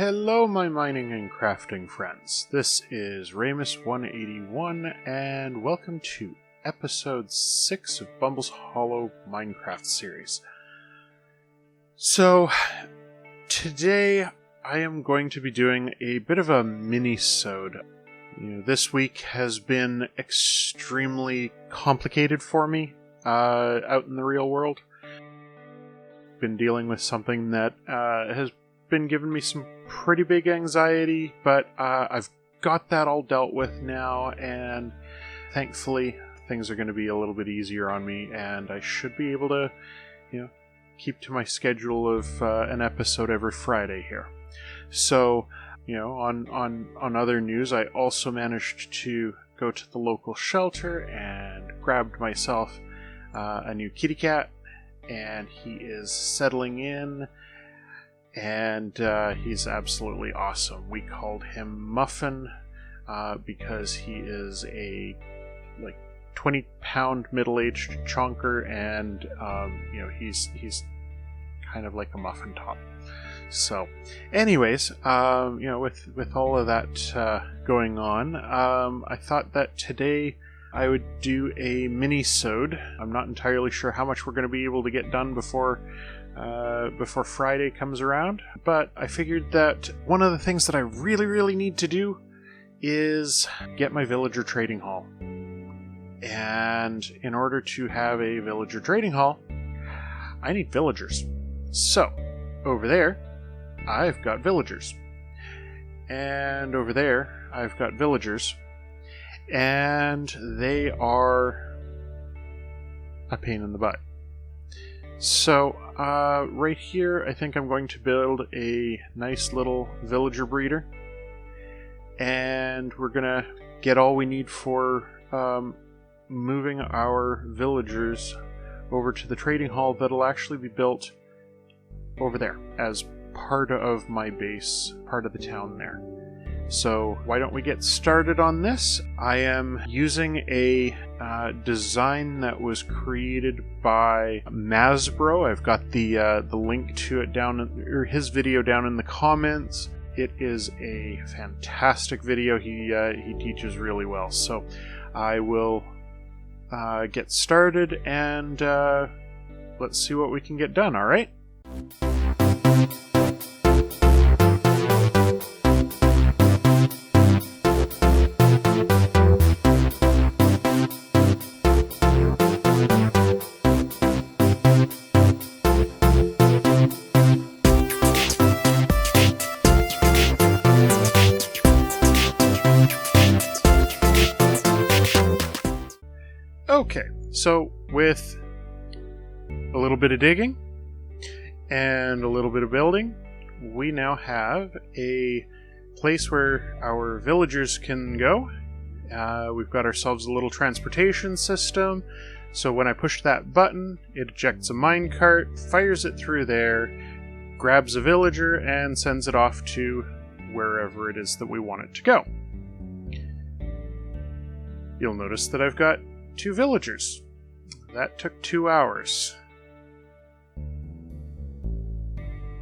Hello, my mining and crafting friends. This is Ramus181, and welcome to episode 6 of Bumble's Hollow Minecraft series. So, today I am going to be doing a bit of a mini-sode. This week has been extremely complicated for me out in the real world. Been dealing with something that has been giving me some pretty big anxiety, but I've got that all dealt with now, and thankfully things are going to be a little bit easier on me, and I should be able to, keep to my schedule of an episode every Friday here. So, on other news, I also managed to go to the local shelter and grabbed myself a new kitty cat, and he is settling in. And he's absolutely awesome. We called him Muffin because he is a 20-pound middle-aged chonker, and he's kind of like a muffin top. So, anyways, with all of that going on, I thought that today I would do a mini-sode. I'm not entirely sure how much we're going to be able to get done before Friday comes around, but I figured that one of the things that I really need to do is get my villager trading hall. And in order to have a villager trading hall, I need villagers. So, over there, I've got villagers. And over there, I've got villagers. And they are a pain in the butt. So, right here, I think I'm going to build a nice little villager breeder. And we're going to get all we need for moving our villagers over to the trading hall that'll actually be built over there as part of my base, part of the town there. So why don't we get started on this? I am using a design that was created by Mazbro. I've got the link to it or his video down in the comments. It is a fantastic video. He teaches really well. So I will get started and let's see what we can get done. All right. Okay, so with a little bit of digging and a little bit of building, we now have a place where our villagers can go. We've got ourselves a little transportation system, so when I push that button, it ejects a minecart, fires it through there, grabs a villager, and sends it off to wherever it is that we want it to go. You'll notice that I've got 2 villagers. That took 2 hours.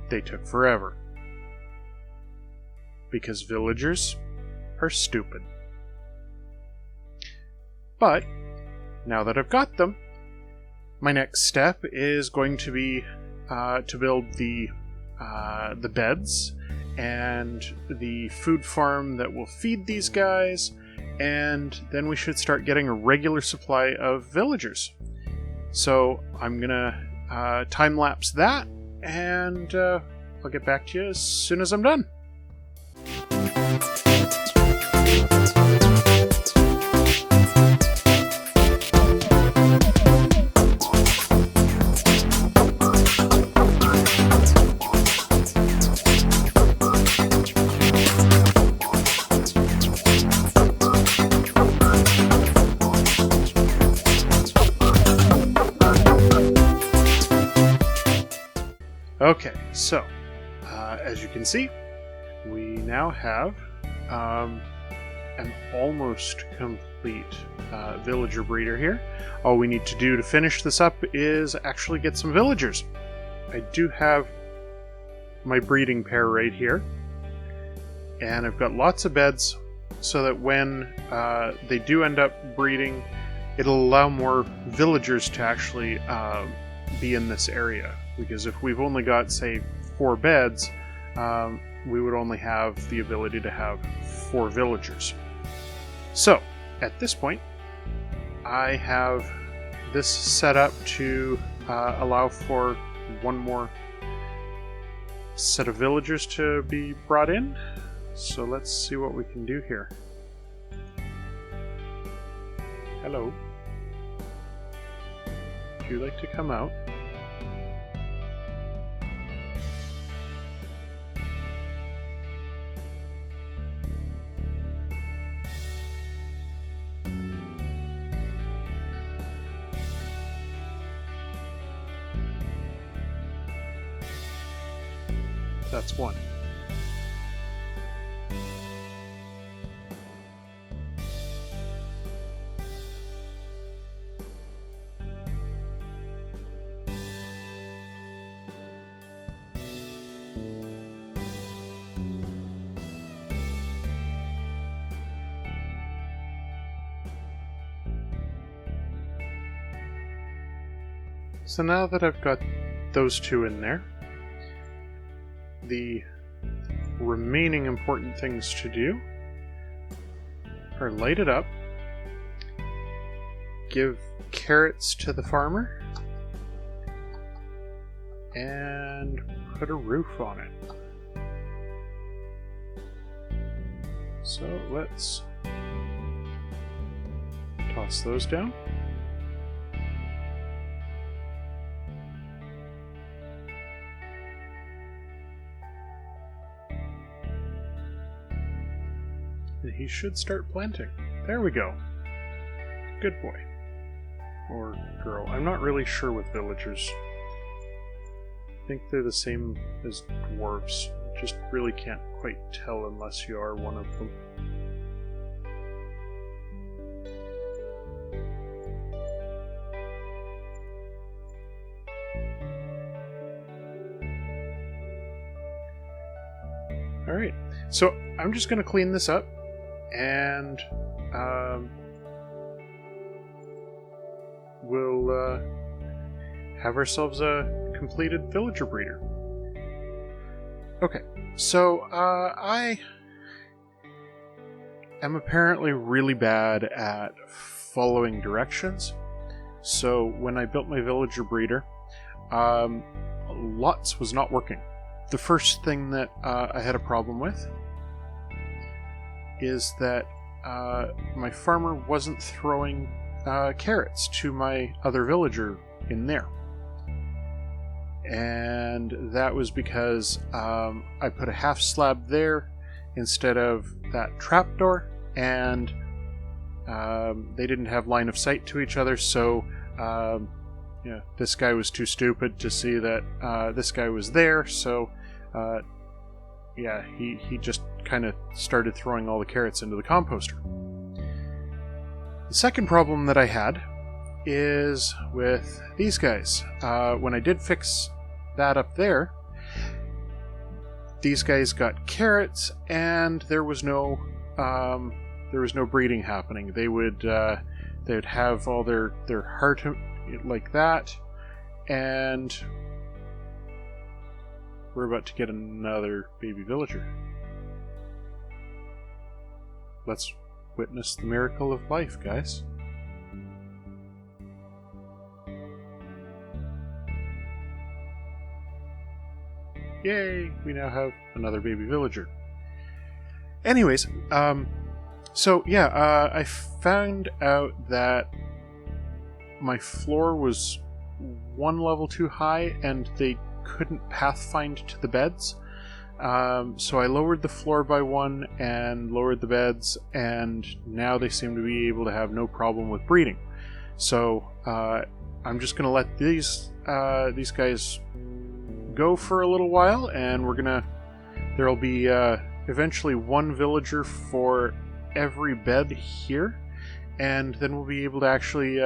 They took forever. Because villagers are stupid. But, now that I've got them, my next step is going to be to build the beds and the food farm that will feed these guys, and then we should start getting a regular supply of villagers. So I'm gonna time-lapse that, and I'll get back to you as soon as I'm done. Okay, so as you can see, we now have an almost complete villager breeder here. All we need to do to finish this up is actually get some villagers. I do have my breeding pair right here. And I've got lots of beds so that when they do end up breeding, it'll allow more villagers to actually be in this area. Because if we've only got, say, 4 beds, we would only have the ability to have 4 villagers. So, at this point, I have this set up to allow for one more set of villagers to be brought in. So let's see what we can do here. Hello. Would you like to come out? That's one. So now that I've got those 2 in there, the remaining important things to do are light it up, give carrots to the farmer, and put a roof on it. So let's toss those down. He should start planting. There we go. Good boy. Or girl. I'm not really sure with villagers. I think they're the same as dwarves. Just really can't quite tell unless you are one of them. Alright, so I'm just going to clean this up. And we'll have ourselves a completed villager breeder. Okay, so I am apparently really bad at following directions. So when I built my villager breeder, lots was not working. The first thing that I had a problem with is that my farmer wasn't throwing carrots to my other villager in there. And that was because I put a half slab there instead of that trapdoor, and they didn't have line of sight to each other, so this guy was too stupid to see that this guy was there, so he just kind of started throwing all the carrots into the composter. The second problem that I had is with these guys. When I did fix that up there, these guys got carrots, and there was no breeding happening. They would have all their heart like that, and we're about to get another baby villager. Let's witness the miracle of life, guys. Yay! We now have another baby villager. Anyways, I found out that my floor was one level too high, and they couldn't pathfind to the beds. So I lowered the floor by 1 and lowered the beds, and now they seem to be able to have no problem with breeding. So I'm just going to let these guys go for a little while, and there'll be eventually 1 villager for every bed here, and then we'll be able to actually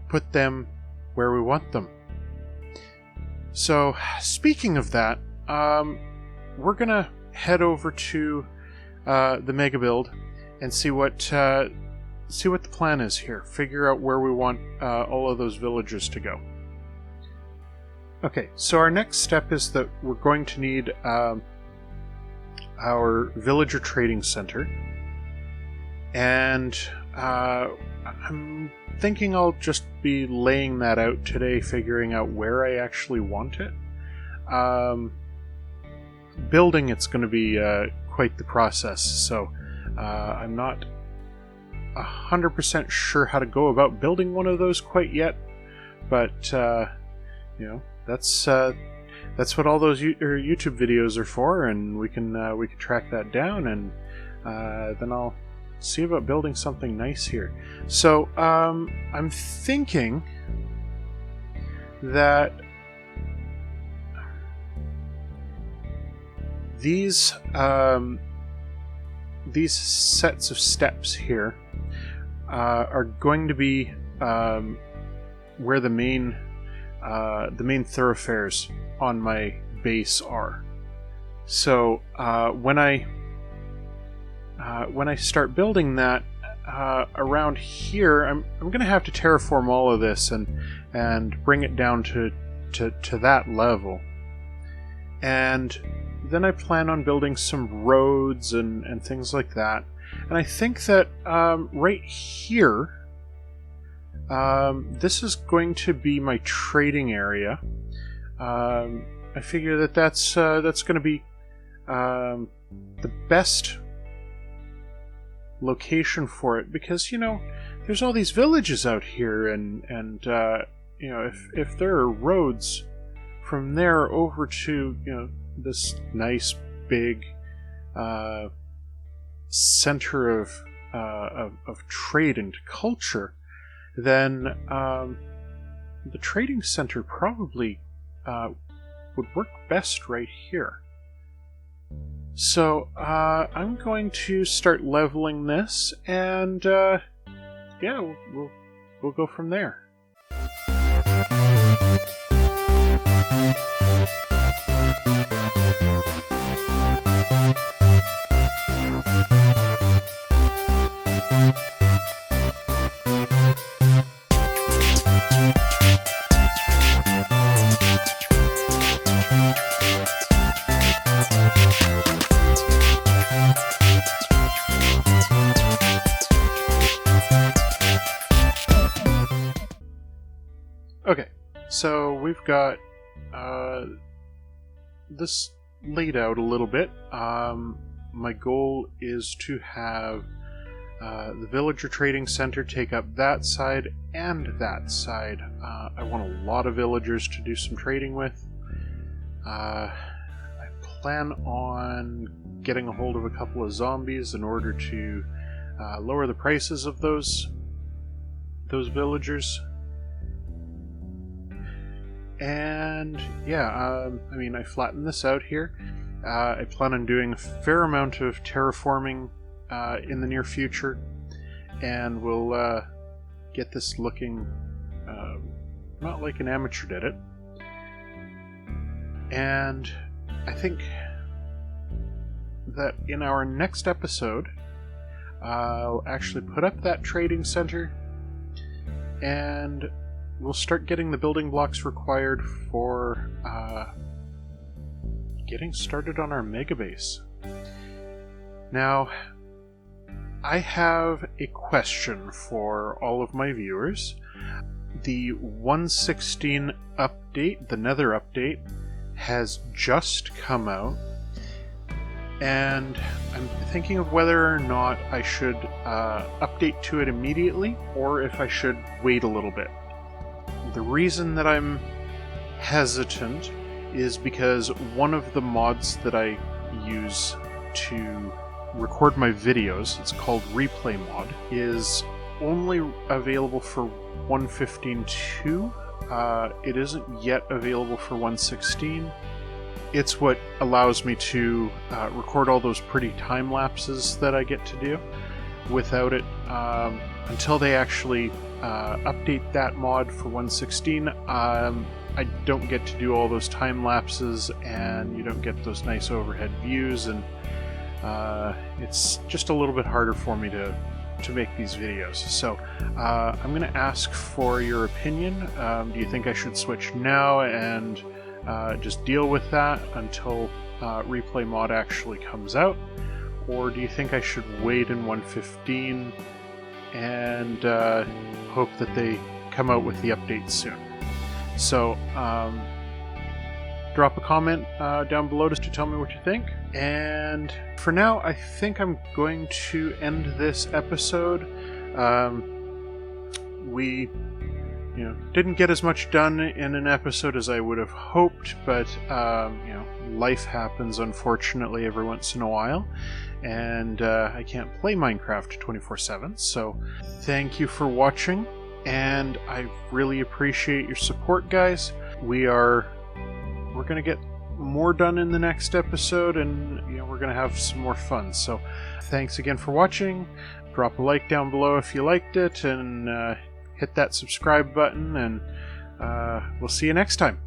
put them where we want them. So, speaking of that, we're gonna head over to the mega build and see what the plan is here. Figure out where we want all of those villagers to go. Okay, so our next step is that we're going to need our villager trading center, and I'm thinking I'll just be laying that out today, figuring out where I actually want it. Building it's going to be quite the process, so I'm not 100% sure how to go about building one of those quite yet, but that's what all those YouTube videos are for, and we can track that down, and then I'll see about building something nice here. So I'm thinking that these sets of steps here are going to be where the main thoroughfares on my base are. So when I start building that around here, I'm going to have to terraform all of this and bring it down to that level. And then I plan on building some roads and things like that. And I think that right here, this is going to be my trading area. I figure that's going to be the best location for it, because there's all these villages out here, and if there are roads from there over to this nice big center of trade and culture, then the trading center probably would work best right here. So I'm going to start leveling this, and we'll go from there. Okay, so we've got this laid out a little bit. My goal is to have the villager trading center take up that side and that side. I want a lot of villagers to do some trading with. I plan on getting a hold of a couple of zombies in order to lower the prices of those villagers. And I flattened this out here. I plan on doing a fair amount of terraforming in the near future, and we'll get this looking not like an amateur did it. And I think that in our next episode, I'll actually put up that trading center, and we'll start getting the building blocks required for getting started on our mega base. Now, I have a question for all of my viewers. The 1.16 update, the Nether update, has just come out, and I'm thinking of whether or not I should update to it immediately, or if I should wait a little bit. The reason that I'm hesitant is because one of the mods that I use to record my videos, it's called Replay Mod, is only available for 1.15.2. It isn't yet available for 1.16. It's what allows me to record all those pretty time lapses that I get to do. Without it, until they actually update that mod for 1.16, I don't get to do all those time lapses, and you don't get those nice overhead views, and it's just a little bit harder for me to make these videos. So I'm going to ask for your opinion. Do you think I should switch now and just deal with that until Replay Mod actually comes out? Or do you think I should wait in 1.15 and hope that they come out with the update soon? So drop a comment down below just to tell me what you think. And for now, I think I'm going to end this episode. We didn't get as much done in an episode as I would have hoped, but life happens, unfortunately, every once in a while, and I can't play Minecraft 24/7. So thank you for watching, and I really appreciate your support, guys. We're gonna get more done in the next episode, and we're gonna have some more fun. So thanks again for watching. Drop a like down below if you liked it, and hit that subscribe button, and we'll see you next time.